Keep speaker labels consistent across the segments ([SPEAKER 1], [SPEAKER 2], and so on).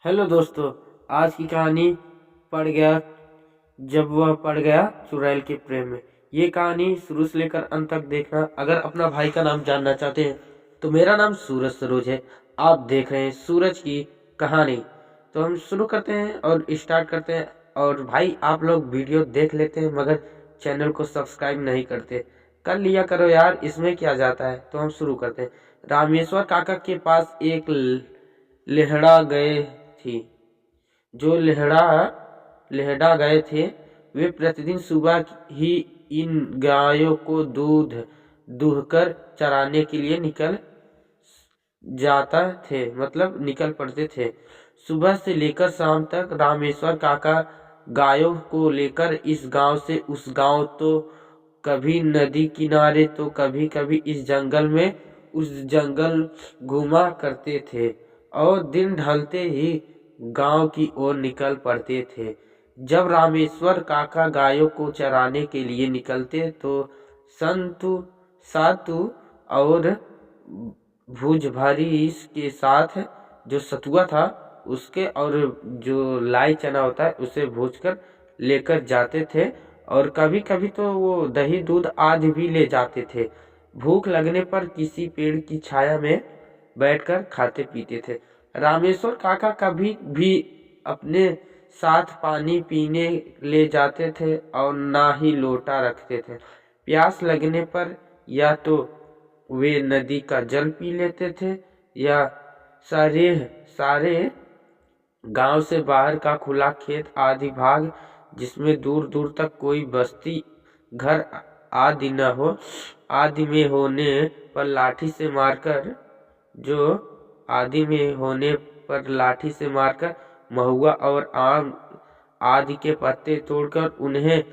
[SPEAKER 1] Hello दोस्तों। आज की कहानी पड़ गया जब वह पड़ गया चुड़ैल के प्रेम में। ये कहानी शुरू से लेकर अंत तक देखना। अगर अपना भाई का नाम जानना चाहते हैं तो मेरा नाम सूरज सरोज है। आप देख रहे हैं सूरज की कहानी। तो हम शुरू करते हैं और स्टार्ट करते हैं। और भाई आप लोग वीडियो देख लेते हैं मगर चैनल को सब्सक्राइब नहीं करते। कर लिया करो यार, इसमें क्या जाता है। तो हम शुरू करते हैं। रामेश्वर काका के पास एक लेहड़ा गए थी। जो लेहड़ा गए थे वे प्रतिदिन सुबह ही इन गायों को दूध दूहकर चराने के लिए निकल जाता थे, मतलब निकल पड़ते थे। सुबह से लेकर शाम तक रामेश्वर काका गायों को लेकर इस गांव से उस गांव, तो कभी नदी किनारे तो कभी कभी इस जंगल में उस जंगल घूमा करते थे और दिन ढलते ही गांव की ओर निकल पड़ते थे। जब रामेश्वर काका गायों को चराने के लिए निकलते तो संतु सातु और भुजभरी के साथ जो सतुआ था उसके और जो लाई चना होता है उसे भूजकर लेकर जाते थे। और कभी कभी तो वो दही दूध आदि भी ले जाते थे। भूख लगने पर किसी पेड़ की छाया में बैठकर खाते पीते थे। रामेश्वर काका कभी भी अपने साथ पानी पीने ले जाते थे और ना ही लोटा रखते थे। प्यास लगने पर या तो वे नदी का जल पी लेते थे या सारे सारे गांव से बाहर का खुला खेत आदि भाग, जिसमें दूर दूर तक कोई बस्ती घर आदि न हो, आदि में होने पर लाठी से मारकर जो आदि में होने पर लाठी से मारकर महुआ और आम आदि के पत्ते तोड़कर उन्हें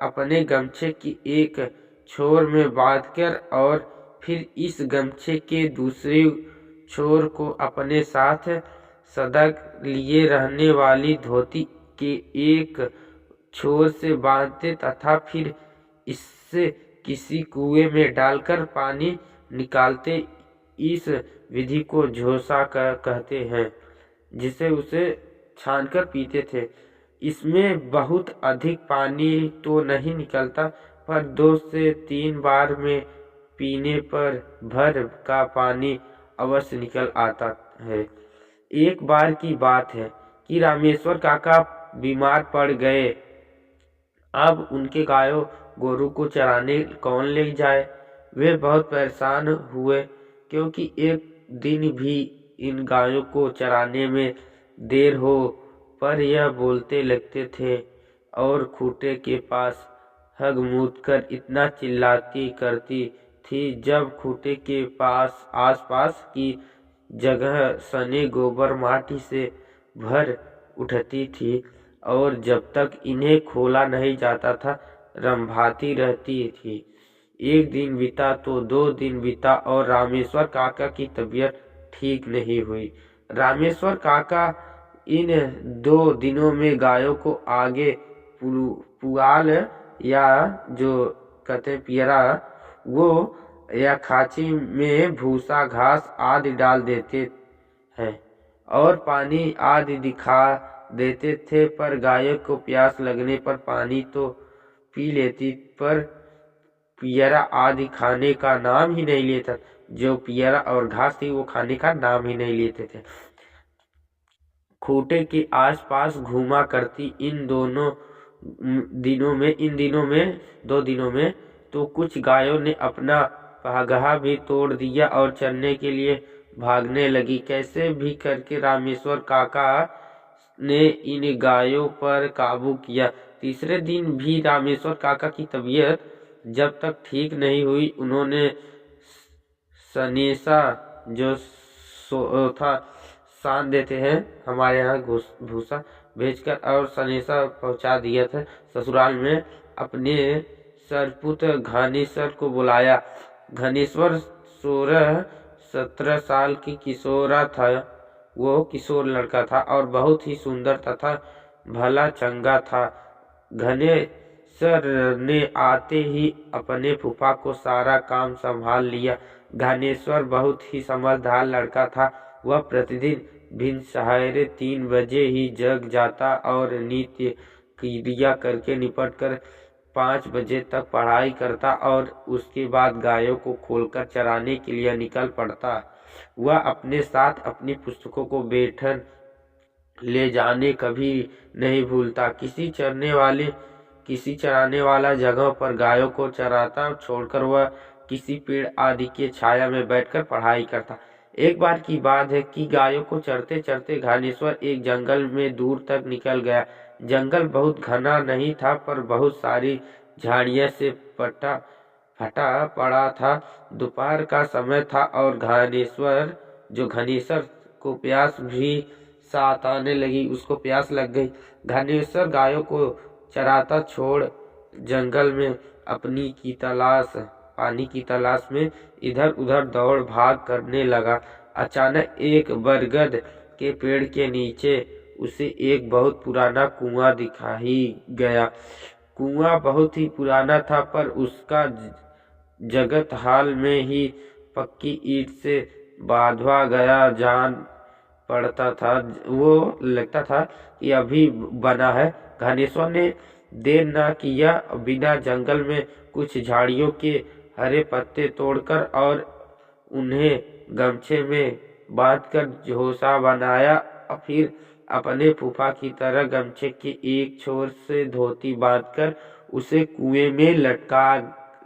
[SPEAKER 1] अपने गमछे की एक छोर में बांधकर और फिर इस गमछे के दूसरे छोर को अपने साथ सदक लिए रहने वाली धोती के एक छोर से बांधते तथा फिर इससे किसी कुएं में डालकर पानी निकालते। इस विधि को झोसा कहते हैं, जिसे उसे छानकर पीते थे। इसमें बहुत अधिक पानी तो नहीं निकलता, पर 2 से 3 बार में पीने पर भर का पानी अवश्य निकल आता है। एक बार की बात है कि रामेश्वर काका बीमार पड़ गए। अब उनके गायों गोरू को चराने कौन ले जाए। वे बहुत परेशान हुए, क्योंकि एक दिन भी इन गायों को चराने में देर हो पर यह बोलते लगते थे और खूंटे के पास हग मूद कर इतना चिल्लाती करती थी। जब खूंटे के पास आसपास की जगह सने गोबर माटी से भर उठती थी और जब तक इन्हें खोला नहीं जाता था रंभाती रहती थी। एक दिन बीता तो 2 दिन बीता और रामेश्वर काका की तबीयत ठीक नहीं हुई। रामेश्वर काका इन 2 दिनों में गायों को आगे पुआल या जो कहते पियरा वो या खांची में भूसा घास आदि डाल देते हैं और पानी आदि दिखा देते थे। पर गायों को प्यास लगने पर पानी तो पी लेती, पर पियरा आदि खाने का नाम ही नहीं लेता। जो पियरा और घास थी वो खाने का नाम ही नहीं लेते थे। खूंटे के आसपास घूमा करती। इन 2 दिनों में तो कुछ गायों ने अपना पगहा भी तोड़ दिया और चरने के लिए भागने लगी। कैसे भी करके रामेश्वर काका ने इन गायों पर काबू किया। तीसरे दिन भी रामेश्वर काका की तबीयत जब तक ठीक नहीं हुई, उन्होंने सनेसा जो था सान देते हैं हमारे यहाँ भूसा भेजकर और सनेसा पहुंचा दिया था ससुराल में। अपने सरपुत्र घानेश्वर को बुलाया। घानेश्वर 16-17 साल की किशोरा था। वो किशोर लड़का था और बहुत ही सुंदर तथा भला चंगा था। घानेश्वर ने आते ही अपने फूफा को सारा काम संभाल लिया। घानेश्वर बहुत ही समझदार लड़का था। वह प्रतिदिन भिन्न सहारे 3 बजे ही जग जाता और नित्य क्रिया करके निपट कर 5 बजे तक पढ़ाई करता और उसके बाद गायों को खोलकर चराने के लिए निकल पड़ता। वह अपने साथ अपनी पुस्तकों को बैठन ले जाने कभी नहीं भूलता। किसी चराने वाला जगह पर गायों को चराता छोड़कर वह किसी पेड़ आदि के छाया में बैठकर पढ़ाई करता। एक बार की बात है कि गायों को चरते चरते घानेश्वर एक जंगल में दूर तक निकल गया। जंगल बहुत घना नहीं था पर बहुत सारी झाड़ियों से फटा पड़ा था। दोपहर का समय था और घनेश्वर को प्यास भी साथ आने लगी। उसको प्यास लग गई। घनेश्वर गायों को चराता छोड़ जंगल में पानी की तलाश में इधर उधर दौड़ भाग करने लगा। अचानक एक बरगद के पेड़ के नीचे उसे एक बहुत पुराना कुआं दिखाई गया। कुआं बहुत ही पुराना था पर उसका जगत हाल में ही पक्की ईंट से बांधा गया जान पड़ता था। वो लगता था कि अभी बना है। घनेश्वर ने देर न किया, बिना जंगल में कुछ झाड़ियों के हरे पत्ते तोड़कर और उन्हें गमछे में बांधकर झोसा बनाया। फिर अपने फूफा की तरह गमछे के एक छोर से धोती बांधकर उसे कुएं में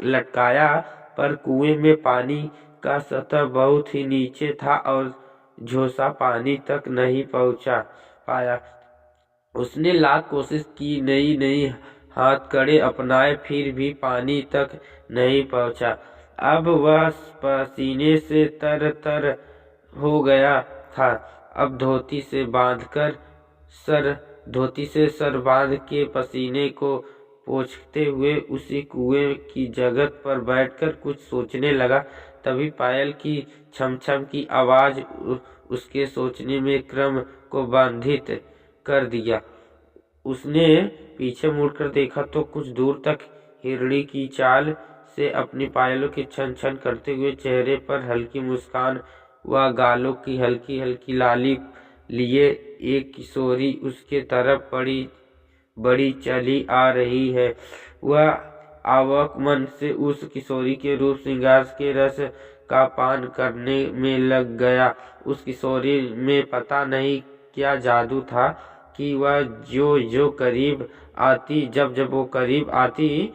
[SPEAKER 1] लटकाया। पर कुएं में पानी का सतह बहुत ही नीचे था और झोसा पानी तक नहीं पहुंचा पाया। उसने लाख कोशिश की, नई हाथ-कड़े अपनाए, फिर भी पानी तक नहीं पहुंचा। अब वह पसीने से तर-तर हो गया था। अब धोती से सर बांध के पसीने को पोंछते हुए उसी कुएं की जगत पर बैठकर कुछ सोचने लगा। तभी पायल की छम-छम की आवाज उसके सोचने में क्रम को बाधित कर दिया। उसने पीछे मुड़कर देखा तो कुछ दूर तक हिरणी की चाल से अपनी पायलों की छन छन करते हुए चेहरे पर हल्की मुस्कान व गालों की हल्की हल्की लाली लिए एक किशोरी उसके तरफ बड़ी चली आ रही है। वह आवक मन से उस किशोरी के रूप श्रृंगार के रस का पान करने में लग गया। उस किशोरी में पता नहीं क्या जादू था कि वह जो करीब आती, जब वो करीब आती,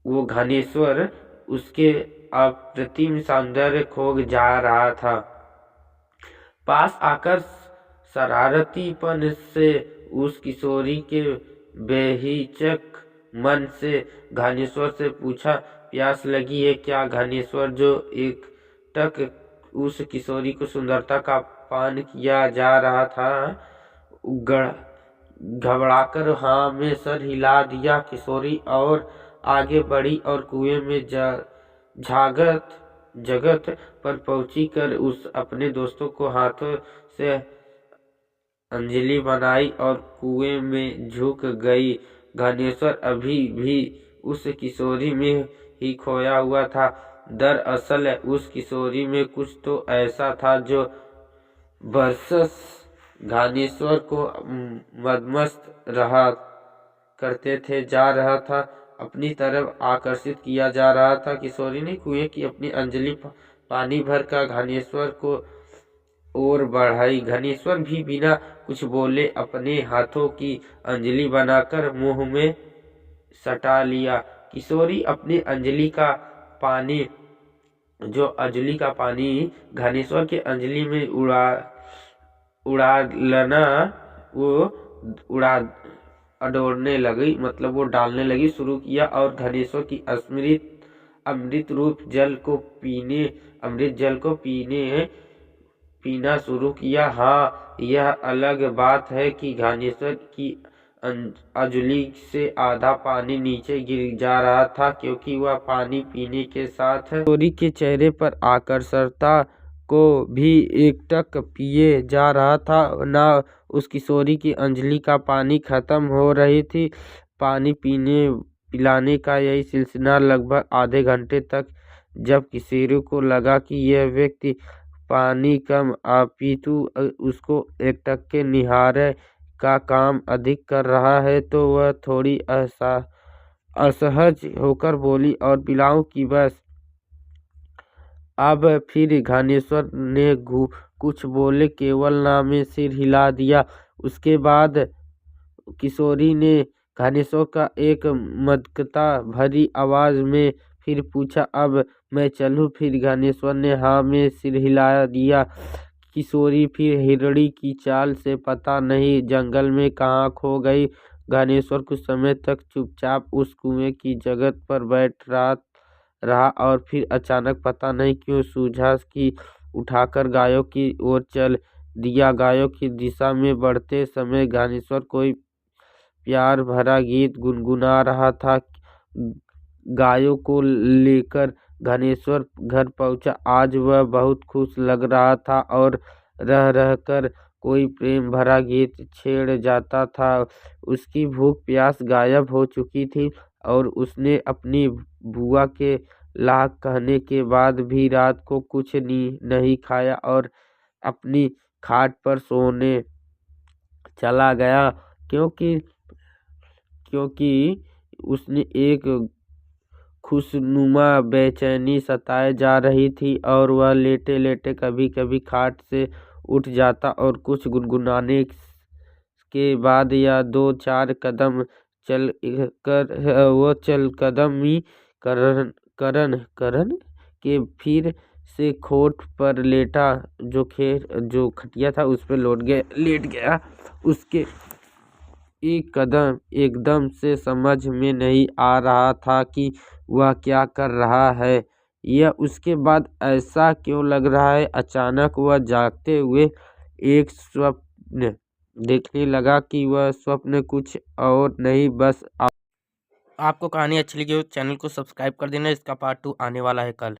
[SPEAKER 1] वो घनेश्वर उसके अप्रतिम सौंदर्य खो जा रहा था। पास आकर शरारतीपन से उस किशोरी के बेहिचक मन से घनेश्वर से पूछा, प्यास लगी है क्या? घनेश्वर जो एकटक उस किशोरी को सुंदरता का पान किया जा रहा था, घबराकर हाँ में सर हिला दिया। किशोरी और आगे बढ़ी और कुएं में जगत पर पहुंची कर उस अपने दोस्तों को हाथों से अंजलि बनाई और कुएं में झुक गई। घनेश्वर अभी भी उस किशोरी में ही खोया हुआ था। दरअसल उस किशोरी में कुछ तो ऐसा था जो बरसस घनेश्वर को मदमस्त रहा करते थे, जा रहा था, अपनी तरफ आकर्षित किया जा रहा था। किशोरी ने कुएं की अपनी अंजलि पानी भर कर घनेश्वर को ओर बढ़ाई। घनेश्वर भी बिना कुछ बोले अपने हाथों की अंजलि बनाकर मुंह में सटा लिया। किशोरी अपनी अंजलि का पानी घनेश्वर के अंजलि में अडोरने लगी, मतलब वो डालने लगी शुरू किया और घनेश्वर की अमृत जल को पीना शुरू किया। हाँ, यह अलग बात है कि घनेश्वर की अंजलि से आधा पानी नीचे गिर जा रहा था, क्योंकि वह पानी पीने के साथ किशोरी के चेहरे पर आकर्षकता को भी एकटक पिए जा रहा था। ना उस किशोरी की अंजलि का पानी खत्म हो रही थी। पानी पिलाने का यही सिलसिला लगभग आधे घंटे तक। जब किशोरी को लगा कि यह व्यक्ति पानी कम अपितु उसको एकटक्के निहारे का काम अधिक कर रहा है, तो वह थोड़ी असहज होकर बोली, और पिलाऊं कि बस? अब फिर घानेश्वर ने कुछ बोले, केवल नामे सिर हिला दिया। उसके बाद किशोरी ने घानेश्वर का एक मदकता भरी आवाज में फिर पूछा, अब मैं चलूं? फिर घानेश्वर ने हाँ में सिर हिला दिया। किशोरी फिर हिरणी की चाल से पता नहीं जंगल में कहाँ खो गई। घानेश्वर कुछ समय तक चुपचाप उस कुएं की जगह पर बैठ रहा और फिर अचानक पता नहीं क्यों सूझा कि उठाकर गायों की ओर चल दिया। गायों की दिशा में बढ़ते समय घानेश्वर कोई प्यार भरा गीत गुनगुना रहा था। गायों को लेकर घानेश्वर घर पहुंचा। आज वह बहुत खुश लग रहा था और रह रहकर कोई प्रेम भरा गीत छेड़ जाता था। उसकी भूख प्यास गायब हो चुकी थी और उसने अपनी बुआ के लाख कहने के बाद भी रात को कुछ नहीं खाया और अपनी खाट पर सोने चला गया, क्योंकि उसने एक खुशनुमा बेचैनी सताए जा रही थी और वह लेटे लेटे कभी कभी खाट से उठ जाता और कुछ गुनगुनाने के बाद या दो चार कदम चल कदमी करन के फिर से खोट पर लेटा, जो खटिया था उस पर लेट गया। उसके एक कदम एकदम से समझ में नहीं आ रहा था कि वह क्या कर रहा है, यह उसके बाद ऐसा क्यों लग रहा है। अचानक वह जागते हुए एक स्वप्न देखने लगा कि वह स्वप्न कुछ और नहीं बस। आपको कहानी अच्छी लगी हो चैनल को सब्सक्राइब कर देना, इसका पार्ट 2 आने वाला है कल।